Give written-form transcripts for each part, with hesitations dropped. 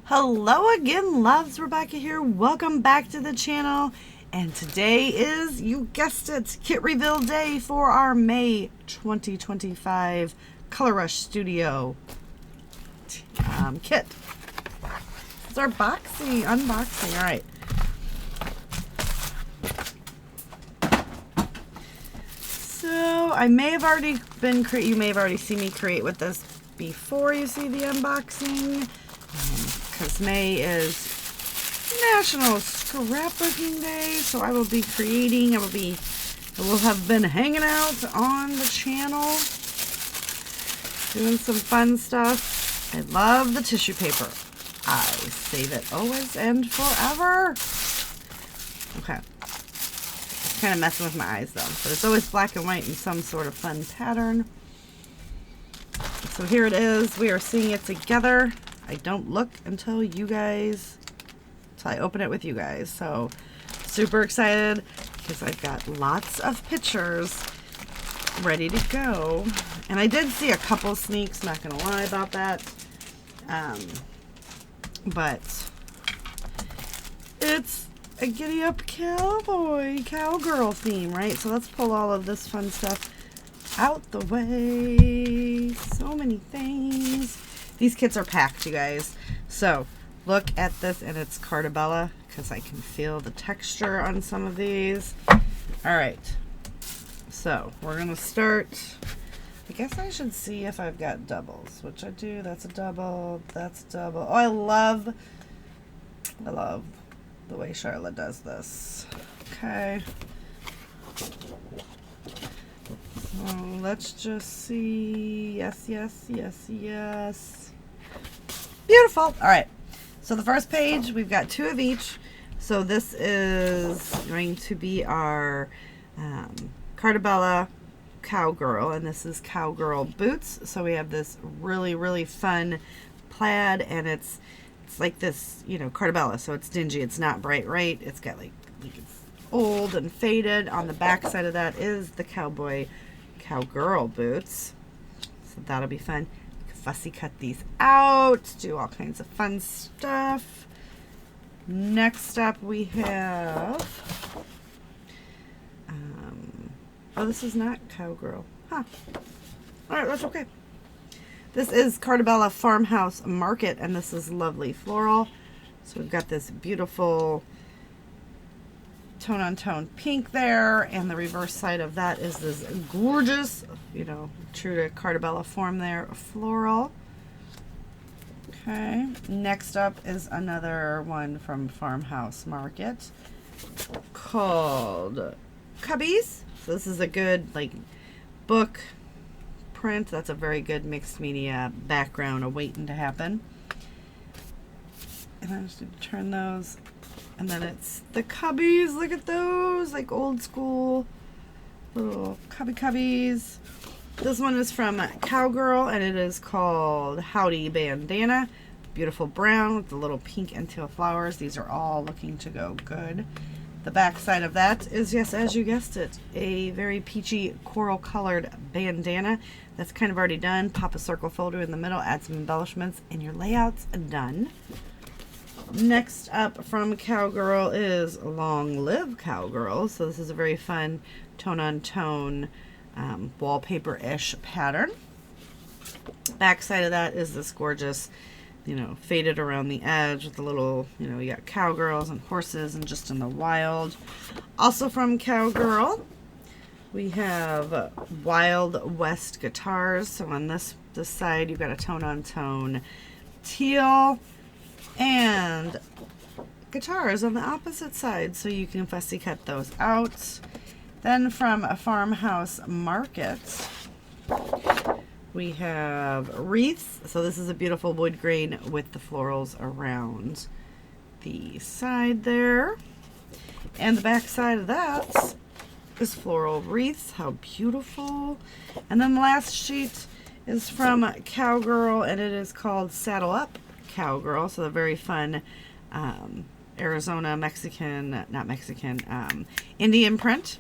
Hello again, loves. Rebecca here. Welcome back to the channel. And today is, you guessed it, kit reveal day for our May 2025 Color Rush Studio kit. It's our unboxing. All right. So I may have already you may have already seen me create with this before you see the unboxing. Because May is National Scrapbooking Day, so I will be creating, I will have been hanging out on the channel, doing some fun stuff. I love the tissue paper. I save it always and forever. Okay. It's kind of messing with my eyes though, but it's always black and white in some sort of fun pattern. So here it is. We are seeing it together. I don't look until I open it with you guys. So super excited because I've got lots of pictures ready to go. And I did see a couple sneaks, not gonna lie about that. But it's a giddy up cowgirl theme, right? So let's pull all of this fun stuff out the way. So many things. These kits are packed, you guys. So look at this, and it's Carta Bella because I can feel the texture on some of these. All right, so we're gonna start. I guess I should see if I've got doubles, which I do. That's a double. That's a double. Oh, I love the way Charlotte does this. Okay. So let's just see. Yes. Beautiful. All right. So the first page, we've got two of each. So this is going to be our Carta Bella Cowgirl, and this is Cowgirl Boots. So we have this really fun plaid, and it's like this, Carta Bella. So it's dingy. It's not bright right. It's got like it's old and faded. On the back side of that is the Cowgirl boots. So that'll be fun. Fussy cut these out, do all kinds of fun stuff. Next up we have oh, this is not Cowgirl, huh? All right, that's okay. This is Carta Bella Farmhouse Market, and this is Lovely Floral. So we've got this beautiful tone-on-tone pink there, and the reverse side of that is this gorgeous, true to Carta Bella form there, floral. Okay, next up is another one from Farmhouse Market called Cubbies. So this is a good book print. That's a very good mixed media background awaiting to happen. And I just need to turn those. And then it's the cubbies. Look at those, like old school little cubbies. This one is from Cowgirl, and it is called Howdy Bandana. Beautiful brown with the little pink and teal flowers. These are all looking to go good. The back side of that is, yes, as you guessed it, a very peachy coral colored bandana. That's kind of already done. Pop a circle folder in the middle, add some embellishments, and your layout's done. Next up from Cowgirl is Long Live Cowgirl. So this is a very fun tone-on-tone wallpaper-ish pattern. Back side of that is this gorgeous, faded around the edge with the little, you got cowgirls and horses and just in the wild. Also from Cowgirl, we have Wild West guitars. So on this side, you've got a tone-on-tone teal, and guitars on the opposite side, so you can fussy cut those out. Then from a Farmhouse Market, we have wreaths. So this is a beautiful wood grain with the florals around the side there, and the back side of that is floral wreaths. How beautiful. And then the last sheet is from Cowgirl, and it is called Saddle Up Cowgirl. So the very fun Arizona Indian print.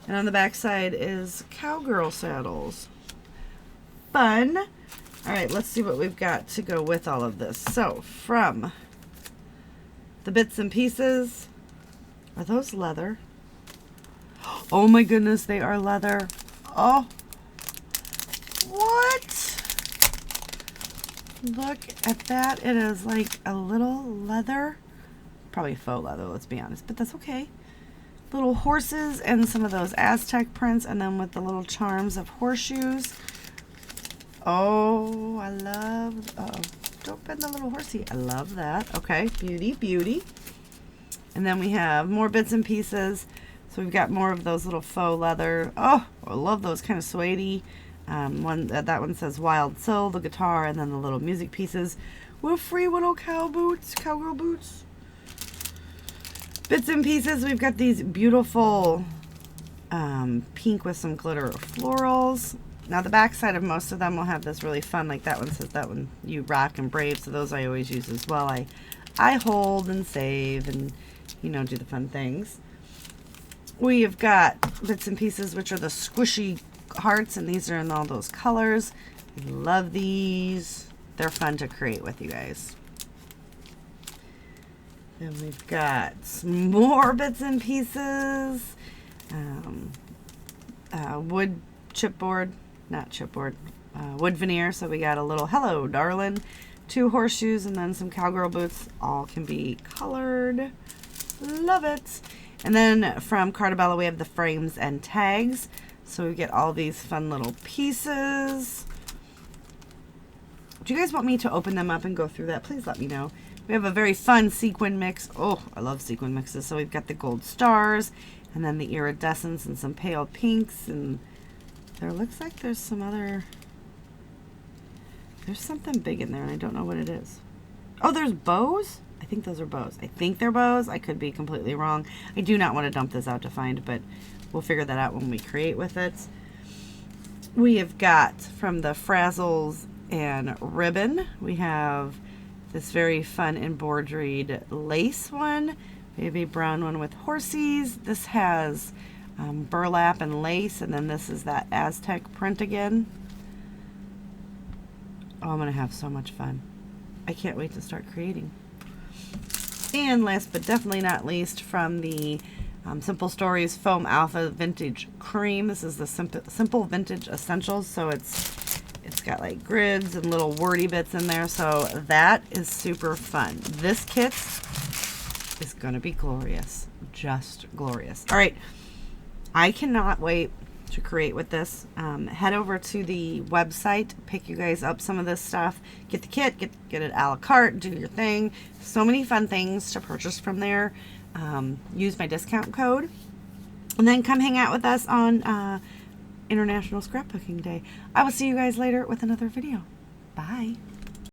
And on the back side is Cowgirl saddles. Fun. All right, let's see what we've got to go with all of this. So from the bits and pieces, are those leather? Oh my goodness, they are leather. Oh, what? Look at that. It is like a little leather. Probably faux leather, let's be honest, but that's okay. Little horses and some of those Aztec prints, and then with the little charms of horseshoes. Oh, I love, don't bend the little horsey. I love that. Okay, beauty, beauty. And then we have more bits and pieces. So we've got more of those little faux leather. Oh, I love those, kind of suede-y. That one says Wild Soul, the guitar, and then the little music pieces with free little cowgirl boots. Bits and pieces, we've got these beautiful pink with some glitter florals. Now the back side of most of them will have this really fun, like that one says that one, you rock and brave, so those I always use as well. I hold and save and, you know, do the fun things. We have got bits and pieces, which are the squishy hearts, and these are in all those colors. I love these. They're fun to create with, you guys. Then we've got some more bits and pieces. Wood chipboard, not chipboard, wood veneer. So we got a little hello, darling, 2 horseshoes, and then some cowgirl boots. All can be colored. Love it. And then from Cartabella, we have the frames and tags. So we get all these fun little pieces. Do you guys want me to open them up and go through that? Please let me know. We have a very fun sequin mix. Oh, I love sequin mixes. So we've got the gold stars, and then the iridescence, and some pale pinks. And there looks like there's some other... There's something big in there, and I don't know what it is. Oh, there's bows? I think those are bows. I think they're bows. I could be completely wrong. I do not want to dump this out to find, but we'll figure that out when we create with it. We have got from the Frazzles and Ribbon, we have this very fun embroidered lace one. We have a brown one with horsies. This has burlap and lace, and then this is that Aztec print again. Oh, I'm going to have so much fun. I can't wait to start creating. And last but definitely not least, from the Simple Stories Foam Alpha Vintage Cream. This is the Simple Vintage Essentials, so it's got like grids and little wordy bits in there, so that is super fun. This kit is going to be glorious. Just glorious. All right, I cannot wait to create with this. Head over to the website, pick you guys up some of this stuff, get the kit, get it a la carte, do your thing. So many fun things to purchase from there. Use my discount code, and then come hang out with us on International Scrapbooking Day. I will see you guys later with another video. Bye.